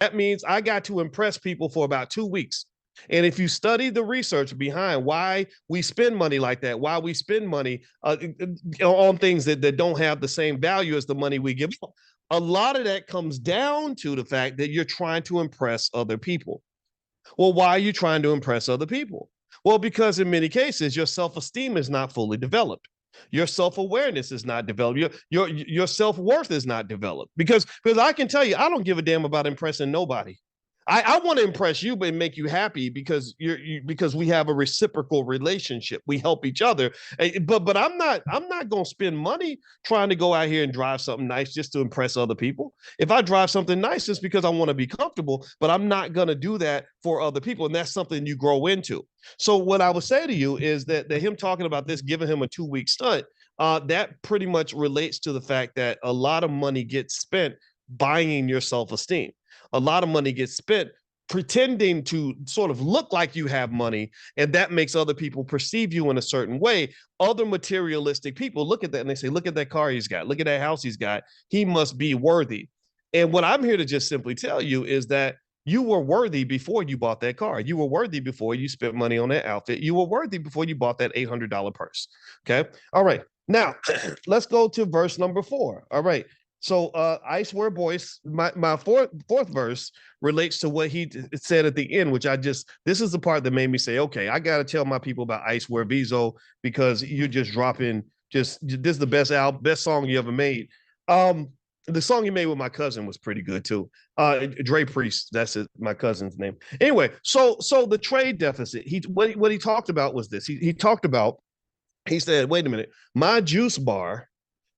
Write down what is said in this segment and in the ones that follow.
That means I got to impress people for about 2 weeks. And if you study the research behind why we spend money like that, why we spend money on things that don't have the same value as the money we give, a lot of that comes down to the fact that you're trying to impress other people. Well, why are you trying to impress other people? Well, because in many cases, your self-esteem is not fully developed. Your self-awareness is not developed. Your self-worth is not developed. Because I can tell you, I don't give a damn about impressing nobody. I want to impress you but make you happy because because we have a reciprocal relationship. We help each other. But I'm not gonna spend money trying to go out here and drive something nice just to impress other people. If I drive something nice, it's because I want to be comfortable, but I'm not gonna do that for other people. And that's something you grow into. So what I would say to you is that him talking about this, giving him a 2 week stunt, that pretty much relates to the fact that a lot of money gets spent buying your self-esteem. A lot of money gets spent pretending to sort of look like you have money, and that makes other people perceive you in a certain way. Other materialistic people look at that and they say, look at that car he's got, look at that house he's got, he must be worthy. And what I'm here to just simply tell you is that you were worthy before you bought that car. You were worthy before you spent money on that outfit. You were worthy before you bought that $800 purse. Okay. All right. Now, let's go to verse number 4. All right. So I swear, boys, my fourth verse relates to what he said at the end, which this is the part that made me say, okay, I got to tell my people about I Swear Vizo, because you're just dropping, this is the best song you ever made. The song you made with my cousin was pretty good too. Dre Priest, that's my cousin's name. Anyway, so the trade deficit, what he talked about was this. He talked about, he said, wait a minute, my juice bar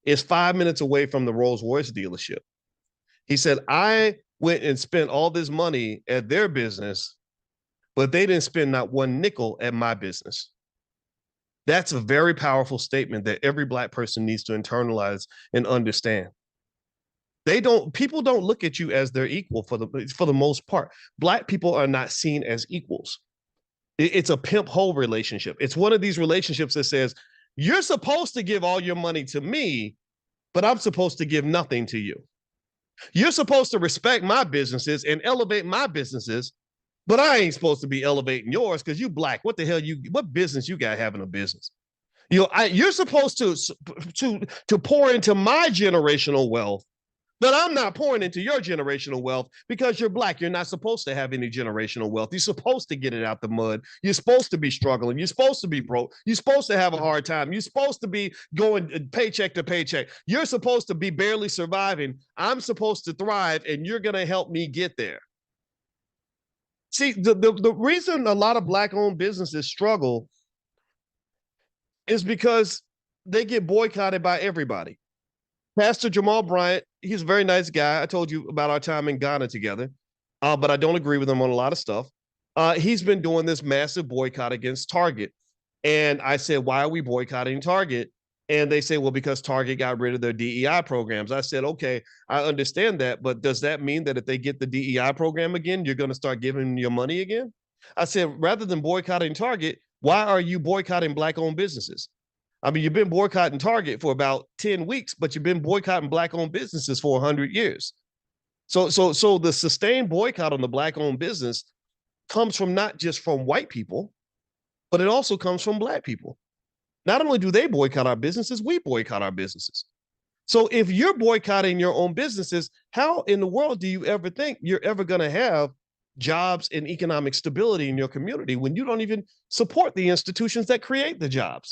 is 5 minutes away from the Rolls Royce dealership. He said, I went and spent all this money at their business, but they didn't spend not one nickel at my business. That's a very powerful statement that every Black person needs to internalize and understand. People don't look at you as their equal for the most part. Black people are not seen as equals. It's a pimp hoe relationship. It's one of these relationships that says, you're supposed to give all your money to me, but I'm supposed to give nothing to you. You're supposed to respect my businesses and elevate my businesses, but I ain't supposed to be elevating yours because you Black. What the hell what business you got having a business? You're supposed to pour into my generational wealth, but I'm not pouring into your generational wealth because you're Black. You're not supposed to have any generational wealth. You're supposed to get it out the mud. You're supposed to be struggling. You're supposed to be broke. You're supposed to have a hard time. You're supposed to be going paycheck to paycheck. You're supposed to be barely surviving. I'm supposed to thrive, and you're going to help me get there. See, the reason a lot of Black-owned businesses struggle is because they get boycotted by everybody. Pastor Jamal Bryant, he's a very nice guy. I told you about our time in Ghana together, but I don't agree with him on a lot of stuff. He's been doing this massive boycott against Target. And I said, why are we boycotting Target? And they say, well, because Target got rid of their DEI programs. I said, okay, I understand that, but does that mean that if they get the DEI program again, you're going to start giving them your money again? I said, rather than boycotting Target, why are you boycotting Black-owned businesses? I mean, you've been boycotting Target for about 10 weeks, but you've been boycotting Black-owned businesses for 100 years. So the sustained boycott on the Black-owned business comes from not just from white people, but it also comes from Black people. Not only do they boycott our businesses, we boycott our businesses. So if you're boycotting your own businesses, how in the world do you ever think you're ever going to have jobs and economic stability in your community when you don't even support the institutions that create the jobs?